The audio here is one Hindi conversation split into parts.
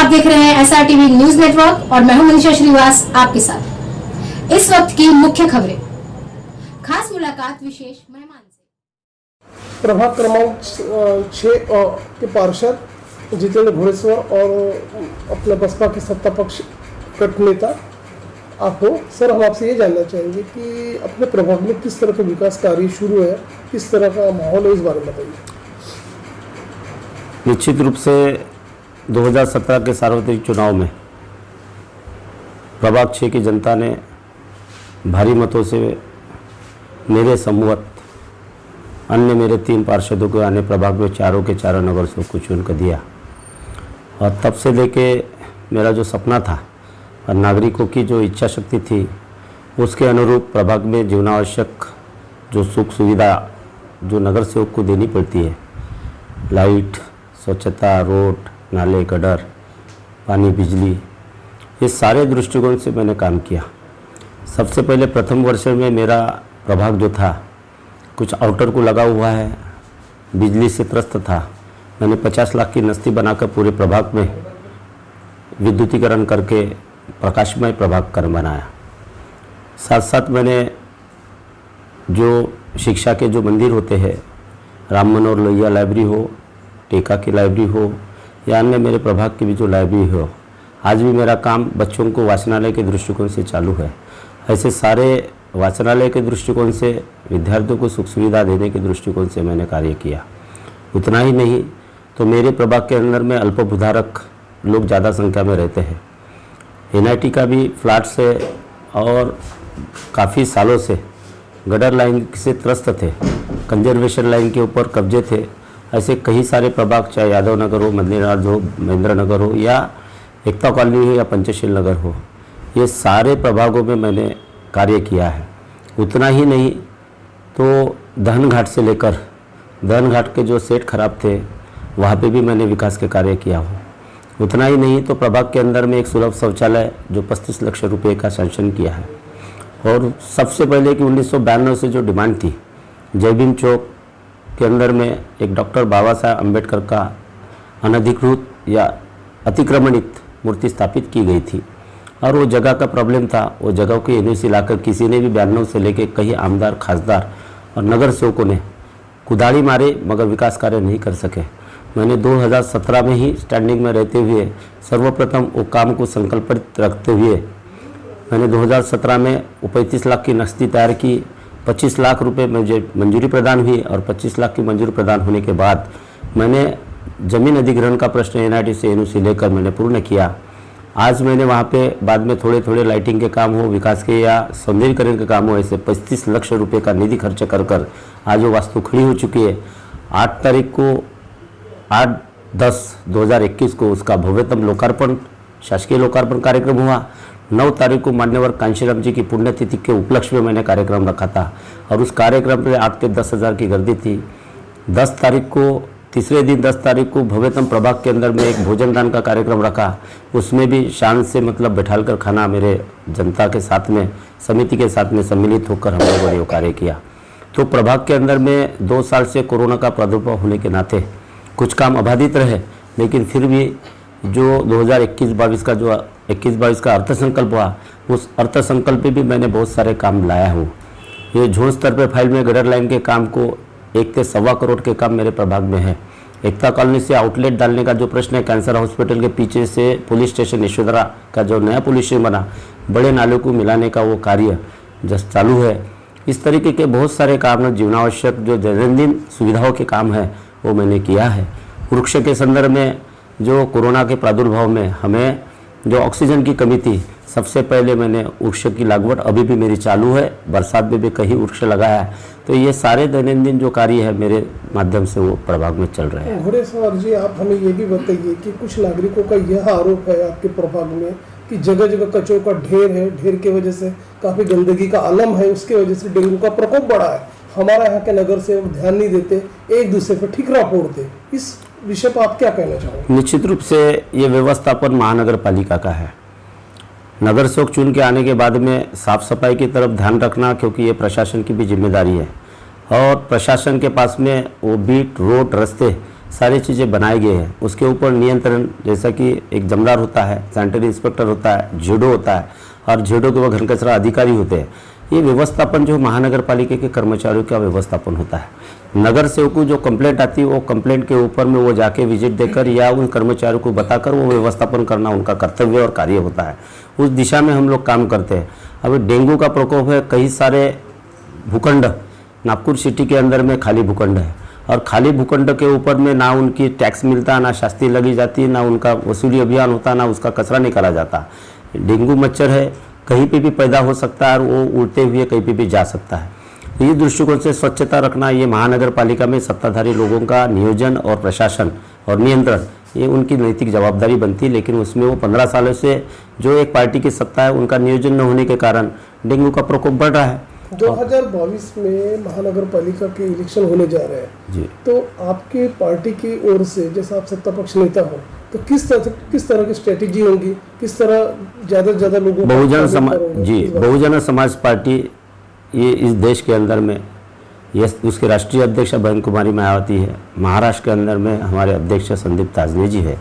आप देख रहे हैं SRTV न्यूज नेटवर्क और मैं हूं मनीषा श्रीवास आपके साथ। इस वक्त की मुख्य खबरें, खास मुलाकात विशेष मेहमान से। प्रभाग क्रमांक 6 के पार्षद जितेंद्र घोड़ेश्वर और अपने बसपा के सत्ता पक्ष कट नेता आप हो सर, हम आपसे ये जानना चाहेंगे कि अपने प्रभाग में किस तरह के विकास कार्य शुरू है, किस तरह का माहौल है, इस बारे में बताइए। निश्चित रूप से 2017 के सार्वत्रिक चुनाव में प्रभाग 6 की जनता ने भारी मतों से मेरे समूहत अन्य मेरे 3 पार्षदों को आने प्रभाग में चारों के चारों नगर से को चुन कर दिया। और तब से लेके मेरा जो सपना था और नागरिकों की जो इच्छा शक्ति थी उसके अनुरूप प्रभाग में जीवनावश्यक जो सुख सुविधा जो नगर सेवक को देनी पड़ती है, लाइट, स्वच्छता, रोड, नाले, गटर, पानी, बिजली, ये सारे दृष्टिकोण से मैंने काम किया। सबसे पहले प्रथम वर्ष में मेरा प्रभाग जो था कुछ आउटर को लगा हुआ है, बिजली से त्रस्त था। मैंने 50 लाख की नस्ती बनाकर पूरे प्रभाग में विद्युतीकरण करके प्रकाशमय प्रभाग कर बनाया। साथ साथ मैंने जो शिक्षा के जो मंदिर होते हैं, राम मनोहर लोहिया लाइब्रेरी हो, टेका की लाइब्रेरी हो या अन्य मेरे प्रभाग की भी जो लाइब्रेरी हो, आज भी मेरा काम बच्चों को वाचनालय के दृष्टिकोण से चालू है। ऐसे सारे वाचनालय के दृष्टिकोण से विद्यार्थियों को सुख सुविधा देने के दृष्टिकोण से मैंने कार्य किया। उतना ही नहीं तो मेरे प्रभाग के अंदर में अल्पभूधारक लोग ज़्यादा संख्या में रहते हैं। NIT का भी फ्लैट से और काफ़ी सालों से गटर लाइन से त्रस्त थे, कंजर्वेशन लाइन के ऊपर कब्जे थे। ऐसे कई सारे प्रभाग, चाहे यादव नगर हो, मंदिरनाथ हो, महेंद्र नगर हो या एकता कॉलोनी हो या पंचशील नगर हो, ये सारे प्रभागों में मैंने कार्य किया है। उतना ही नहीं तो दहन घाट से लेकर दहन घाट के जो सेट खराब थे वहाँ पे भी मैंने विकास के कार्य किया हूँ। उतना ही नहीं तो प्रभाग के अंदर में एक सुलभ शौचालय जो 35 लाख रुपए का सैंक्शन किया है। और सबसे पहले कि 1992 से जो डिमांड थी, जय भीम चौक के अंदर में एक डॉक्टर बाबा साहब अम्बेडकर का अनधिकृत या अतिक्रमणित मूर्ति स्थापित की गई थी और वो जगह का प्रॉब्लम था। वो जगह को NOC लाकर किसी ने भी 92 से लेकर कई आमदार, खासदार और नगर सेवकों ने कुदाड़ी मारे मगर विकास कार्य नहीं कर सके। मैंने 2017 में ही स्टैंडिंग में रहते हुए सर्वप्रथम वो काम को संकल्पित रखते हुए मैंने 2017 में वो 35 लाख की नस्ती तैयार की। 25 लाख रुपए मुझे मंजूरी प्रदान हुई और 25 लाख की मंजूरी प्रदान होने के बाद मैंने ज़मीन अधिग्रहण का प्रश्न NIT से NOC लेकर मैंने पूर्ण किया। आज मैंने वहाँ पे बाद में थोड़े थोड़े लाइटिंग के काम हो, विकास के या सौंदर्यीकरण के काम हो, ऐसे 35 लाख रुपए का निधि खर्च कर आज वो वास्तु खड़ी हो चुकी है। 8/10/2021 को उसका भव्यतम लोकार्पण, शासकीय लोकार्पण कार्यक्रम हुआ। 9 तारीख को मान्यवर कांशीराम जी की पुण्यतिथि के उपलक्ष्य में मैंने कार्यक्रम रखा था और उस कार्यक्रम में 8 से 10 हज़ार की गर्दी थी। 10 तारीख को, तीसरे दिन 10 तारीख को भव्यतम प्रभाग के अंदर में एक भोजन दान का कार्यक्रम रखा। उसमें भी शान से मतलब बैठाल कर खाना मेरे जनता के साथ में, समिति के साथ में सम्मिलित होकर हम लोगों ने वो कार्य किया। तो प्रभाग के अंदर में 2 साल से कोरोना का प्रादुर्भाव होने के नाते कुछ काम अबाधित रहे, लेकिन फिर भी जो 2021-22 का जो 21-22 का अर्थसंकल्प हुआ, उस अर्थसंकल्प पे भी मैंने बहुत सारे काम लाया हूँ। ये झोन स्तर पे फाइल में गटर लाइन के काम को 1 से 1.25 करोड़ के काम मेरे प्रभाग में है। एकता कॉलोनी से आउटलेट डालने का जो प्रश्न है, कैंसर हॉस्पिटल के पीछे से पुलिस स्टेशन यशोधरा का जो नया पुलिस स्टेशन बना, बड़े नालों को मिलाने का वो कार्य जस्ट चालू है। इस तरीके के बहुत सारे काम, जीवनावश्यक जो दैनंदिन सुविधाओं के काम है वो मैंने किया है। वृक्ष के संदर्भ में जो कोरोना के प्रादुर्भाव में हमें जो ऑक्सीजन की कमी थी, सबसे पहले मैंने वृक्ष की लागवट अभी भी मेरी चालू है। बरसात में भी कहीं वृक्ष लगाया है। तो ये सारे दैनंदिन जो कार्य है मेरे माध्यम से वो प्रभाग में चल रहे हैं। घोड़ेश्वर जी, आप हमें ये भी बताइए कि कुछ नागरिकों का यह आरोप है आपके प्रभाग में कि जगह जगह कचरों का ढेर है, ढेर की वजह से काफ़ी गंदगी का आलम है, उसके वजह से डेंगू का प्रकोप बढ़ा है। हमारा यहाँ के नगर से ध्यान नहीं देते, एक दूसरे पर ठिकरा फोड़ते। इस विषय पर आप क्या कहना चाहोगे? निश्चित रूप से ये व्यवस्थापन महानगर पालिका का है। नगर सेवक चुन के आने के बाद में साफ सफाई की तरफ ध्यान रखना, क्योंकि ये प्रशासन की भी जिम्मेदारी है। और प्रशासन के पास में वो बीट, रोड, रास्ते सारी चीज़ें बनाए गए हैं। उसके ऊपर नियंत्रण, जैसा कि एक जमदार होता है, सैनिटरी इंस्पेक्टर होता है, जेडो होता है और जेडो के वो घन कचरा अधिकारी होते हैं। ये व्यवस्थापन जो महानगर पालिका के कर्मचारियों का व्यवस्थापन होता है। नगर सेवक को जो कंप्लेंट आती है वो कंप्लेंट के ऊपर में वो जाके विजिट देकर या उन कर्मचारियों को बताकर वो व्यवस्थापन करना उनका कर्तव्य और कार्य होता है। उस दिशा में हम लोग काम करते हैं। अभी डेंगू का प्रकोप है, कई सारे भूखंड नागपुर सिटी के अंदर में खाली भूखंड है और खाली भूखंड के ऊपर में ना उनकी टैक्स मिलता, ना शास्ति लगी जाती, ना उनका वसूली अभियान होता, ना उसका कचरा निकाला जाता। डेंगू मच्छर है, कहीं पे भी पैदा हो सकता है और वो उड़ते हुए कहीं पे भी जा सकता है। तो इस दृष्टिकोण से स्वच्छता रखना ये महानगर पालिका में सत्ताधारी लोगों का नियोजन और प्रशासन और नियंत्रण ये उनकी नैतिक जवाबदारी बनती है। लेकिन उसमें वो 15 सालों से जो एक पार्टी की सत्ता है उनका नियोजन न होने के कारण डेंगू का प्रकोप बढ़ रहा है। 2022 में महानगर पालिका के इलेक्शन होने जा रहे हैं जी। तो आपके पार्टी की ओर से, जैसा आप सत्ता पक्ष नेता हो, तो किस तरह की स्ट्रेटेजी होगी, किस तरह ज़्यादा से ज़्यादा लोगों बहुजन समाज जी बहुजन समाज पार्टी ये इस देश के अंदर में ये उसके राष्ट्रीय अध्यक्ष बहन कुमारी मायावती है। महाराष्ट्र के अंदर में हमारे अध्यक्ष संदीप ताजने जी है।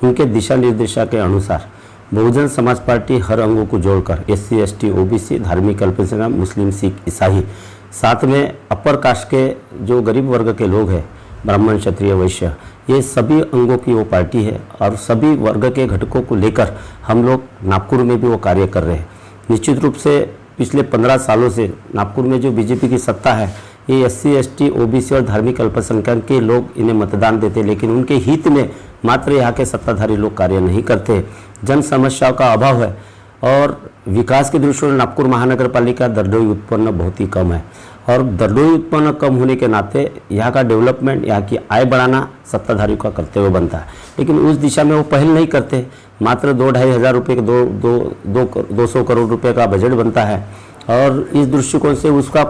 उनके दिशा निर्देशा के अनुसार बहुजन समाज पार्टी हर अंगों को जोड़कर SC ST OBC धार्मिक अल्पसंख्यक मुस्लिम सिख ईसाई साथ में अपर कास्ट के जो गरीब वर्ग के लोग हैं ब्राह्मण क्षत्रिय वैश्य ये सभी अंगों की वो पार्टी है और सभी वर्ग के घटकों को लेकर हम लोग नागपुर में भी वो कार्य कर रहे हैं। निश्चित रूप से पिछले 15 सालों से नागपुर में जो बीजेपी की सत्ता है ये SC ST OBC और धार्मिक अल्पसंख्यक के लोग इन्हें मतदान देते, लेकिन उनके हित में मात्र यहाँ के सत्ताधारी लोग कार्य नहीं करते। जन समस्याओं का अभाव है और विकास के दृष्टि से नागपुर महानगर पालिका दरडोई उत्पन्न बहुत ही कम है और दरडोई उत्पन्न कम होने के नाते यहाँ का डेवलपमेंट, यहाँ की आय बढ़ाना सत्ताधारी का कर्तव्य बनता है। लेकिन उस दिशा में वो पहल नहीं करते। मात्र 2-2.5 हज़ार रुपये का 200 करोड़ रुपए का बजट बनता है और इस दृष्टिकोण से उसका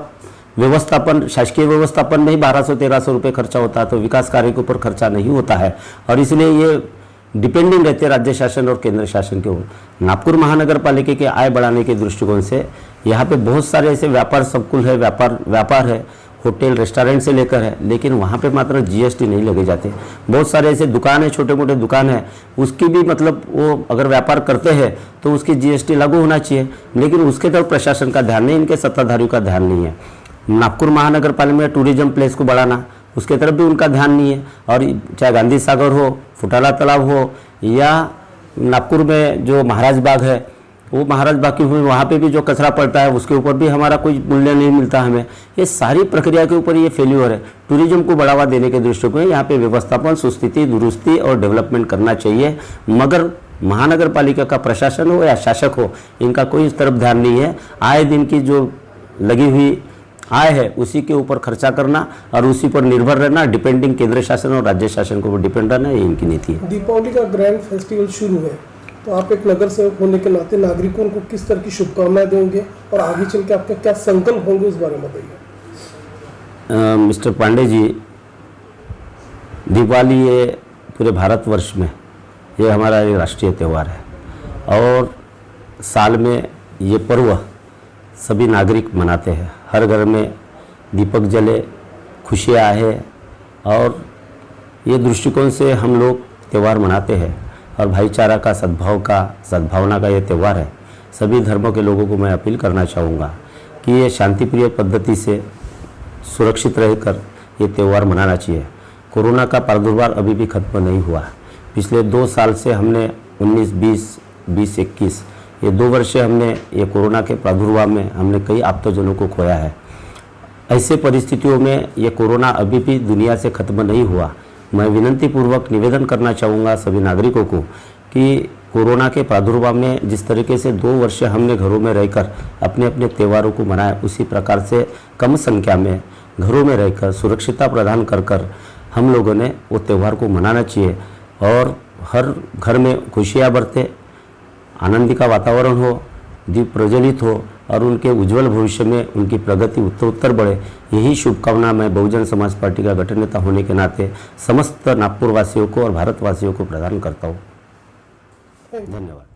व्यवस्थापन, शासकीय व्यवस्थापन में ही 1200-1300 रुपये खर्चा होता है, तो विकास कार्य के ऊपर खर्चा नहीं होता है और इसलिए ये डिपेंडिंग रहते हैं राज्य शासन और केंद्र शासन के ऊपर। नागपुर महानगर पालिका के आय बढ़ाने के दृष्टिकोण से यहाँ पे बहुत सारे ऐसे व्यापार संकुल है, व्यापार है, होटल रेस्टोरेंट से लेकर है, लेकिन वहाँ पे मात्र GST नहीं लगे जाते। बहुत सारे ऐसे दुकान है, छोटे मोटे दुकान है, उसकी भी मतलब वो अगर व्यापार करते हैं तो उसकी GST लागू होना चाहिए, लेकिन उसके तरफ प्रशासन का ध्यान नहीं, इनके सत्ताधारियों का ध्यान नहीं है। नागपुर महानगर पालिका में टूरिज्म प्लेस को बढ़ाना उसके तरफ भी उनका ध्यान नहीं है और चाहे गांधी सागर हो, फुटाला तालाब हो या नागपुर में जो महाराज बाग है वो महाराज बाग की वहाँ पे भी जो कचरा पड़ता है उसके ऊपर भी हमारा कोई मूल्य नहीं मिलता हमें। ये सारी प्रक्रिया के ऊपर ये फेल्यूर है। टूरिज्म को बढ़ावा देने के दृष्टिकोण यहाँ पे व्यवस्थापन, सुस्थिति, दुरुस्ती और डेवलपमेंट करना चाहिए, मगर महानगर पालिका का प्रशासन हो या शासक हो इनका कोई इस तरफ ध्यान नहीं है। आए दिन की जो लगी हुई आय है उसी के ऊपर खर्चा करना और उसी पर निर्भर रहना, डिपेंडिंग केंद्र शासन और राज्य शासन को डिपेंड रहना, ये इनकी नीति है। दीपावली का ग्रैंड फेस्टिवल शुरू है, तो आप एक नगर सेवक होने के नाते नागरिकों को किस तरह की शुभकामनाएं देंगे और आगे चल के आपके क्या संकल्प होंगे उस बारे में बताइए। मिस्टर पांडे जी, दिवाली ये पूरे भारतवर्ष में ये हमारा एक राष्ट्रीय त्यौहार है और साल में ये पर्व सभी नागरिक मनाते हैं। हर घर में दीपक जले, खुशियाँ आए और ये दृष्टिकोण से हम लोग त्यौहार मनाते हैं और भाईचारा का, सद्भावना का ये त्यौहार है। सभी धर्मों के लोगों को मैं अपील करना चाहूँगा कि ये शांतिप्रिय पद्धति से सुरक्षित रहकर ये त्यौहार मनाना चाहिए। कोरोना का प्रादुर्भाव अभी भी खत्म नहीं हुआ। पिछले 2 साल से हमने 19-20, 20-21 ये 2 वर्ष हमने ये कोरोना के प्रादुर्भाव में हमने कई आप्तजनों को खोया है। ऐसे परिस्थितियों में ये कोरोना अभी भी दुनिया से खत्म नहीं हुआ। मैं विनंतीपूर्वक निवेदन करना चाहूँगा सभी नागरिकों को कि कोरोना के प्रादुर्भाव में जिस तरीके से 2 वर्ष हमने घरों में रहकर अपने अपने त्योहारों को मनाया, उसी प्रकार से कम संख्या में घरों में रहकर सुरक्षिता प्रदान कर हम लोगों ने वो त्यौहार को मनाना चाहिए और हर घर में खुशियाँ बरते, आनंद का वातावरण हो, दीप प्रज्वलित हो और उनके उज्जवल भविष्य में उनकी प्रगति उत्तर बढ़े। यही शुभकामना मैं बहुजन समाज पार्टी का गठन नेता होने के नाते समस्त नागपुर वासियों को और भारतवासियों को प्रदान करता हूँ। धन्यवाद।